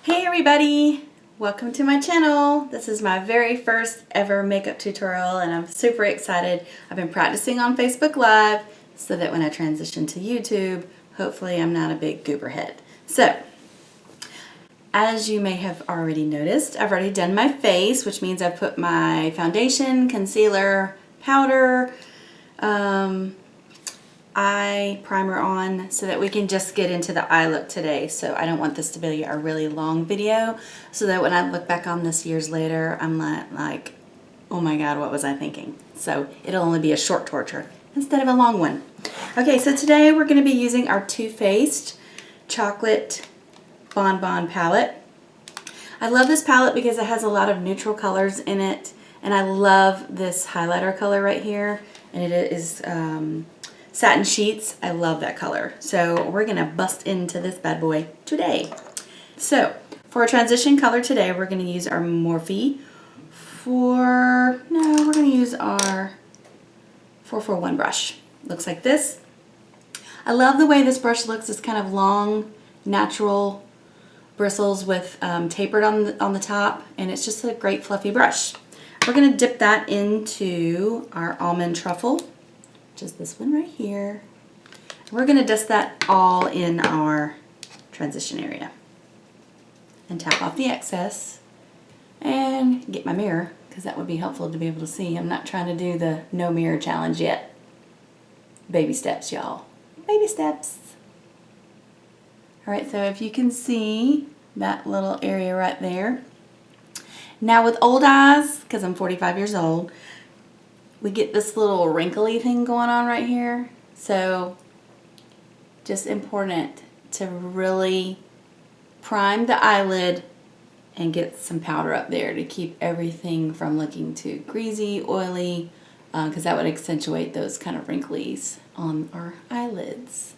Hey everybody! Welcome to my channel. This is my very first ever makeup tutorial and I'm super excited. I've been practicing on Facebook Live so that when I transition to YouTube, hopefully I'm not a big goober head. So, as you may have already noticed, I've already done my face, which means I've put my foundation, concealer, powder, eye primer on so that we can just get into the eye look today. So I don't want this to be a really long video so that when I look back on this years later, I'm not like, oh my God, what was I thinking? So it'll only be a short torture instead of a long one. Okay, so today we're going to be using our Too Faced Chocolate Bonbon palette. I love this palette because it has a lot of neutral colors in it, and I love this highlighter color right here, and it is Satin Sheets. I love that color. So we're gonna bust into this bad boy today. So for our transition color today, we're gonna use our Morphe we're gonna use our 441 brush. Looks like this. I love the way this brush looks. It's kind of long, natural bristles with tapered on the top, and it's just a great fluffy brush. We're gonna dip that into our almond truffle, which is this one right here. We're going to dust that all in our transition area and tap off the excess and get my mirror because that would be helpful to be able to see. I'm not trying to do the no mirror challenge yet. Baby steps, y'all. Baby steps. Alright, so if you can see that little area right there. Now with old eyes, because I'm 45 years old, we get this little wrinkly thing going on right here. So just important to really prime the eyelid and get some powder up there to keep everything from looking too greasy, oily, because that would accentuate those kind of wrinklies on our eyelids.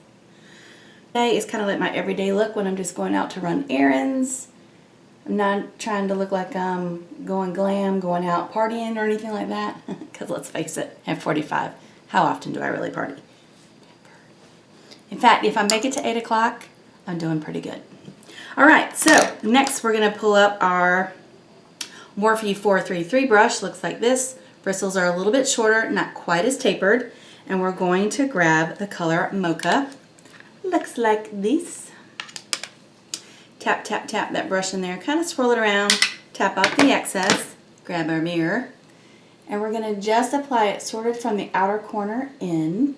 Today is kind of like my everyday look when I'm just going out to run errands. I'm not trying to look like I'm going glam, going out partying or anything like that. Because let's face it, at 45, how often do I really party? In fact, if I make it to 8 o'clock, I'm doing pretty good. Alright, so next we're going to pull up our Morphe 433 brush. Looks like this. Bristles are a little bit shorter, not quite as tapered. And we're going to grab the color Mocha. Looks like this. Tap, tap, tap that brush in there, kind of swirl it around, tap off the excess, grab our mirror, and we're going to just apply it sort of from the outer corner in,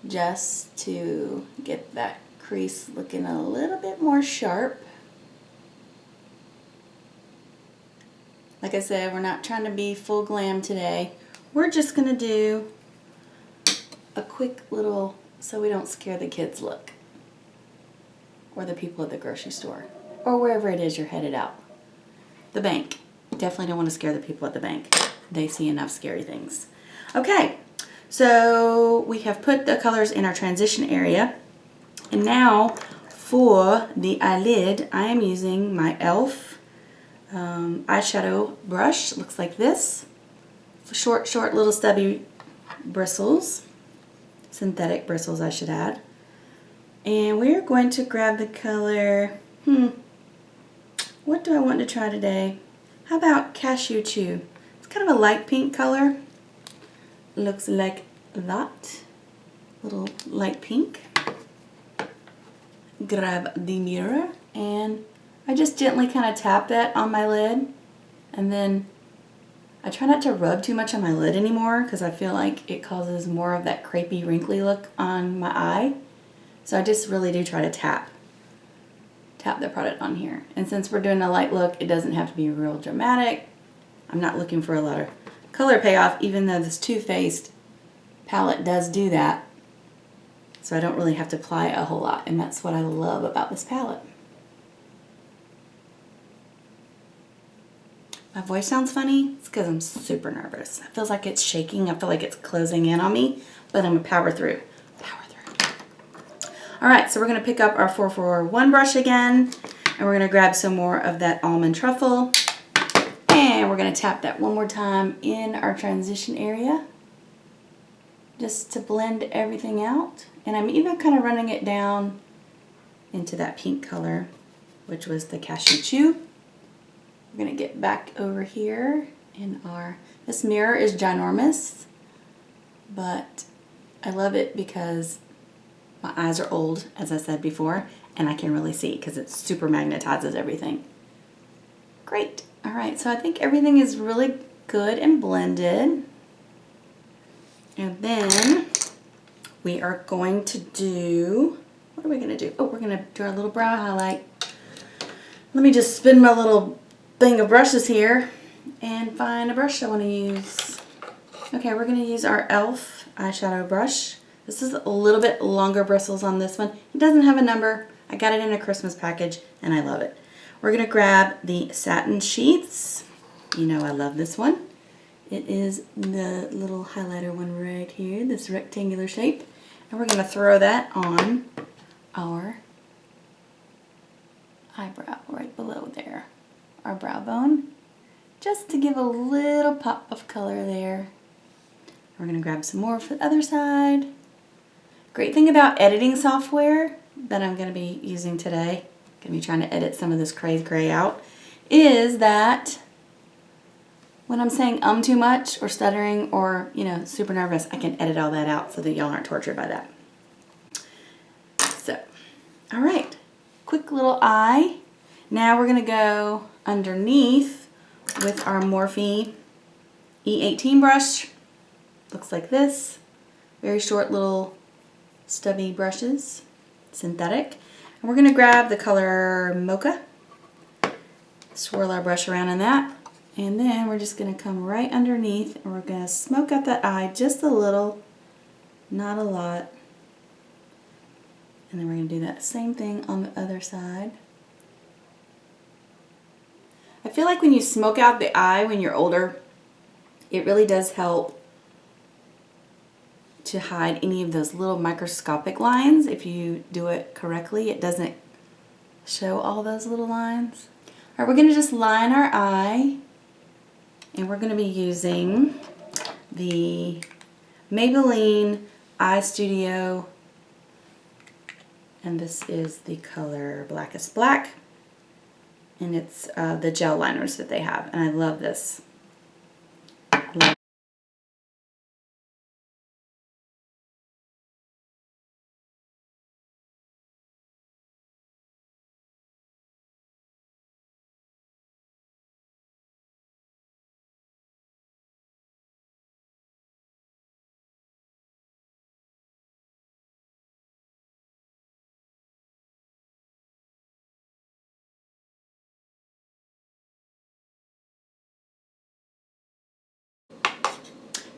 just to get that crease looking a little bit more sharp. Like I said, we're not trying to be full glam today. We're just going to do a quick little, so we don't scare the kids look. Or the people at the grocery store, or wherever it is you're headed out. The bank. Definitely don't want to scare the people at the bank. They see enough scary things. Okay, so we have put the colors in our transition area. And now for the eyelid, I am using my e.l.f. Eyeshadow brush. It looks like this. Short little stubby bristles. Synthetic bristles, I should add. And we're going to grab the color, what do I want to try today? How about Cashew Chew? It's kind of a light pink color. Looks like that. Little light pink. Grab the mirror and I just gently kind of tap that on my lid. And then I try not to rub too much on my lid anymore because I feel like it causes more of that crepey, wrinkly look on my eye. So I just really do try to tap the product on here. And since we're doing a light look, it doesn't have to be real dramatic. I'm not looking for a lot of color payoff, even though this Too Faced palette does do that. So I don't really have to apply a whole lot, and that's what I love about this palette. My voice sounds funny. It's because I'm super nervous. It feels like it's shaking. I feel like it's closing in on me, but I'm going to power through. Alright, so we're going to pick up our 441 brush again, and we're going to grab some more of that almond truffle, and we're going to tap that one more time in our transition area, just to blend everything out. And I'm even kind of running it down into that pink color. which was the Cashew Chew. We're gonna get back over here in this mirror is ginormous, but I love it because my eyes are old, as I said before, and I can really see because it super magnetizes everything. Great. All right, so I think everything is really good and blended. And then we are going to do, what are we gonna do? Oh, we're gonna do our little brow highlight. Let me just spin my little thing of brushes here and find a brush I wanna use. Okay, we're gonna use our e.l.f. eyeshadow brush. This is a little bit longer bristles on this one. It doesn't have a number. I got it in a Christmas package and I love it. We're gonna grab the satin sheets. You know I love this one. It is the little highlighter one right here, this rectangular shape. And we're gonna throw that on our eyebrow right below there, our brow bone, just to give a little pop of color there. We're gonna grab some more for the other side. Great thing about editing software that I'm gonna be using today, gonna be trying to edit some of this crazy gray out, is that when I'm saying too much or stuttering or, you know, super nervous, I can edit all that out so that y'all aren't tortured by that. So, all right, quick little eye. Now we're gonna go underneath with our Morphe E18 brush. Looks like this. Very short little stubby brushes, synthetic. And we're gonna grab the color Mocha, swirl our brush around in that. And then we're just going to come right underneath and we're going to smoke out that eye just a little, not a lot. And then we're going to do that same thing on the other side. I feel like when you smoke out the eye when you're older, it really does help to hide any of those little microscopic lines. If you do it correctly, it doesn't show all those little lines. All right, we're going to just line our eye. And we're going to be using the Maybelline Eye Studio, and this is the color Blackest Black, and it's the gel liners that they have, and I love this.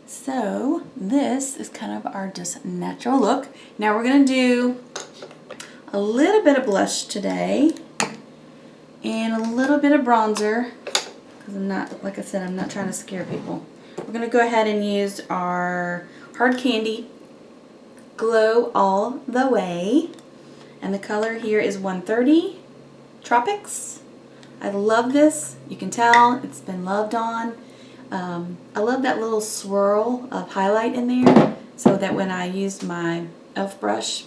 So this is kind of our just natural look. Now we're going to do a little bit of blush today and a little bit of bronzer because I'm not, like I said, I'm not trying to scare people. We're going to go ahead and use our Hard Candy Glow All the Way, and the color here is 130 Tropics. I love this. You can tell it's been loved on. I love that little swirl of highlight in there so that when I use my e.l.f. brush,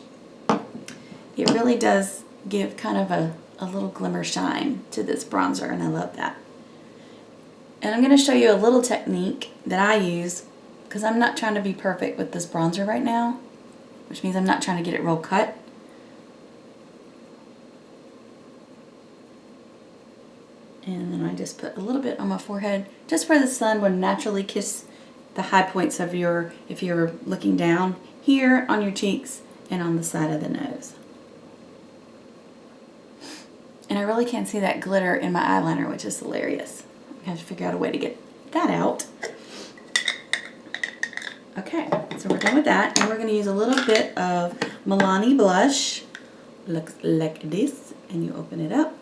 it really does give kind of a little glimmer shine to this bronzer, and I love that. And I'm going to show you a little technique that I use because I'm not trying to be perfect with this bronzer right now, which means I'm not trying to get it real cut. And then I just put a little bit on my forehead, just where the sun would naturally kiss the high points of if you're looking down, here on your cheeks and on the side of the nose. And I really can't see that glitter in my eyeliner, which is hilarious. I have to figure out a way to get that out. Okay, so we're done with that, and we're going to use a little bit of Milani blush. Looks like this, and you open it up.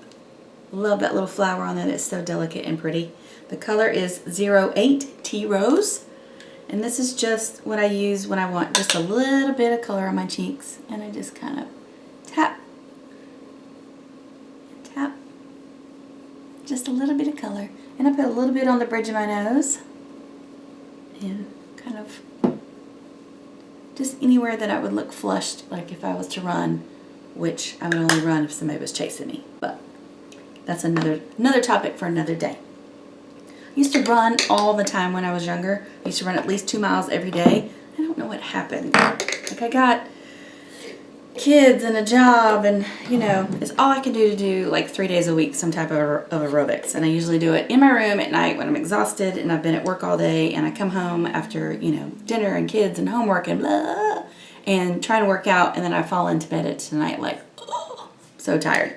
Love that little flower on there. It's so delicate and pretty. The color is 08 Tea Rose, and this is just what I use when I want just a little bit of color on my cheeks, and I just kind of tap, tap, just a little bit of color, and I put a little bit on the bridge of my nose, and kind of just anywhere that I would look flushed, like if I was to run, which I would only run if somebody was chasing me, but that's another topic for another day. I used to run all the time when I was younger. I used to run at least 2 miles every day. I don't know what happened. Like, I got kids and a job, and you know, it's all I can do to do like 3 days a week some type of aerobics. And I usually do it in my room at night when I'm exhausted and I've been at work all day, and I come home after, you know, dinner and kids and homework and blah, and trying to work out, and then I fall into bed at tonight like, oh, so tired.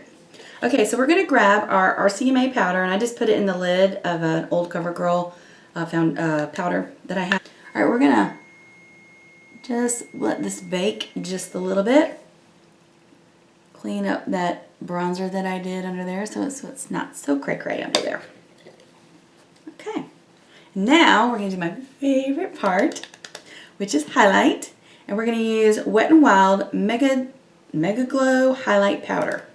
Okay, so we're going to grab our RCMA powder, and I just put it in the lid of an old CoverGirl powder that I have. All right, we're going to just let this bake just a little bit. Clean up that bronzer that I did under there so it's not so cray-cray under there. Okay, now we're going to do my favorite part, which is highlight. And we're going to use Wet n Wild Mega Glow Highlight Powder.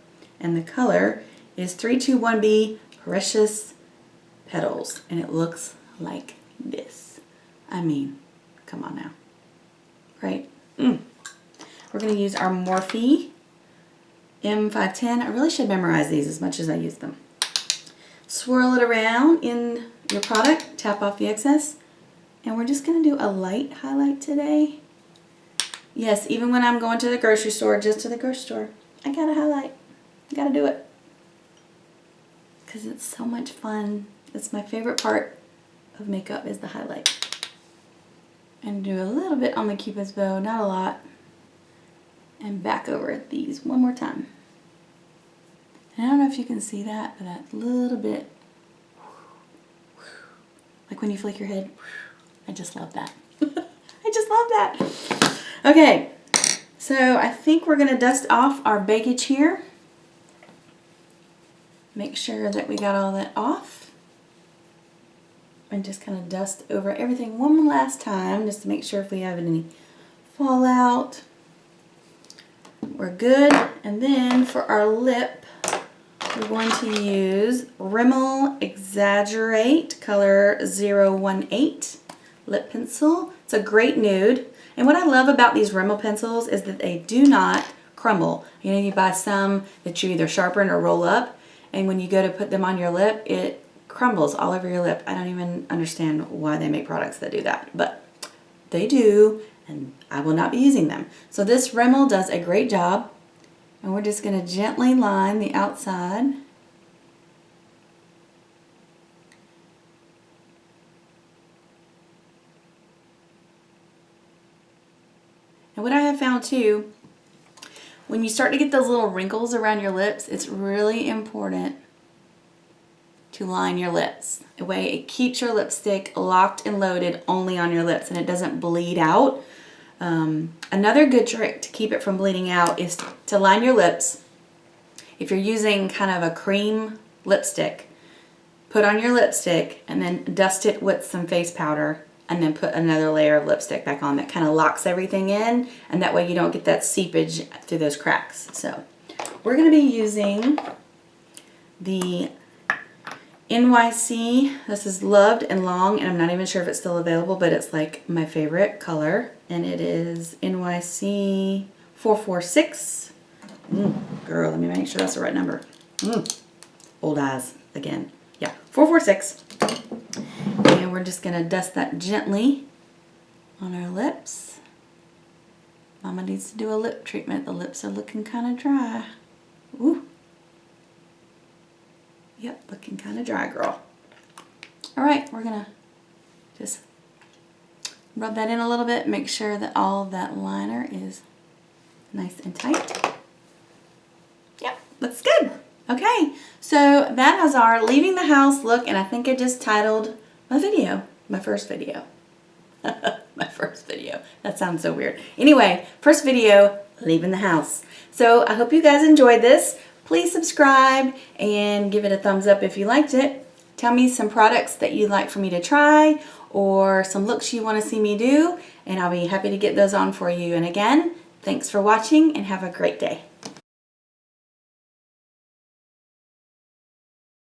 And the color is 321B Precious Petals. And it looks like this. I mean, come on now. Right? We're going to use our Morphe M510. I really should memorize these as much as I use them. Swirl it around in your product. Tap off the excess. And we're just going to do a light highlight today. Yes, even when I'm going to the grocery store, just to the grocery store, I got to highlight. I got to do it. Because it's so much fun. It's my favorite part of makeup is the highlight. And do a little bit on the Cupid's bow, not a lot. And back over these one more time. And I don't know if you can see that, but that little bit, like when you flick your head, I just love that. I just love that. Okay, so I think we're going to dust off our bakage here. Make sure that we got all that off. And just kind of dust over everything one last time just to make sure if we have any fallout. We're good. And then for our lip, we're going to use Rimmel Exaggerate color 018 lip pencil. It's a great nude. And what I love about these Rimmel pencils is that they do not crumble. You know, you buy some that you either sharpen or roll up, and when you go to put them on your lip, it crumbles all over your lip. I don't even understand why they make products that do that, but they do, and I will not be using them. So this Rimmel does a great job, and we're just going to gently line the outside. And what I have found too, when you start to get those little wrinkles around your lips, it's really important to line your lips. The way it keeps your lipstick locked and loaded only on your lips and it doesn't bleed out. Another good trick to keep it from bleeding out is to line your lips. If you're using kind of a cream lipstick, put on your lipstick and then dust it with some face powder and then put another layer of lipstick back on that kind of locks everything in, and that way you don't get that seepage through those cracks. So we're going to be using the NYC, this is Loved and Long, and I'm not even sure if it's still available, but it's like my favorite color, and it is NYC 446. Girl, let me make sure that's the right number. Old eyes again. Yeah, 446. And we're just going to dust that gently on our lips. Mama needs to do a lip treatment. The lips are looking kind of dry. Ooh. Yep, looking kind of dry, girl. All right, we're going to just rub that in a little bit. Make sure that all that liner is nice and tight. Yep, looks good. Okay, so that is our leaving the house look, and I think I just titled my video, my first video. My first video. That sounds so weird. Anyway, first video, leaving the house. So I hope you guys enjoyed this. Please subscribe and give it a thumbs up if you liked it. Tell me some products that you'd like for me to try or some looks you want to see me do, and I'll be happy to get those on for you. And again, thanks for watching and have a great day.